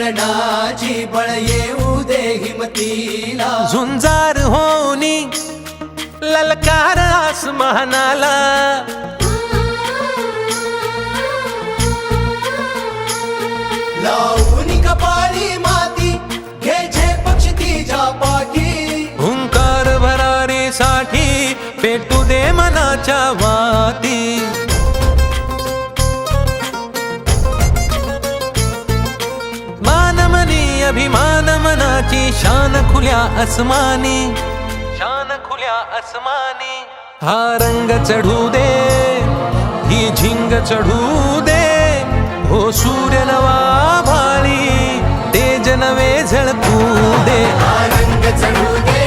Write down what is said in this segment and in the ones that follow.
जळणाची बळ येऊ दे हिमतीला झुंजार होनी ललकार आसमानाला लावून कपाळी माती घे झेपक्ष तिच्या पाठी हुंकार भरारीसाठी पेटू दे मनाच्या वाती मानमनी अभिमान मनाची शान खुल्या आसमानी शान खुल्या आसमानी हा रंग चढू दे ही झिंग चढू दे हो सूर्य नवा भाळी तेज नवे झळकू दे हा रंग चढू दे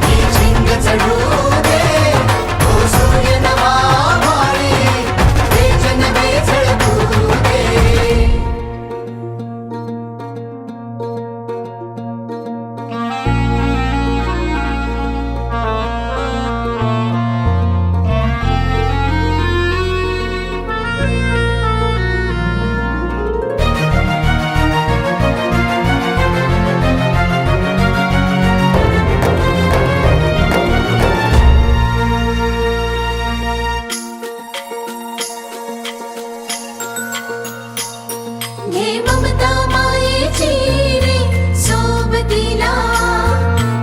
ही झिंग चढू दे हो सूर्य नवा भाळी तेज नवे झळकू दे घे ममता मायेची रे सोबतीला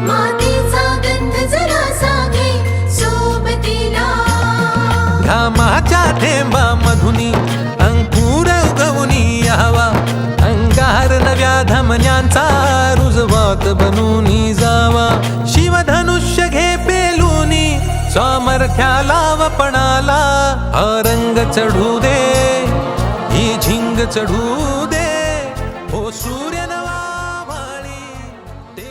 मातीचा गंध जरासा घे सोबतीला घामाच्या थेंबा मधुनी अंकुर उगवूनी यावा अंगार नव्या धमन्यांचा रुजवात बनूनी जावा शिवधनुष्य घे पेलूनी सामर्थ्याला वपणाला हा रंग चढू दे ही झिंग चढू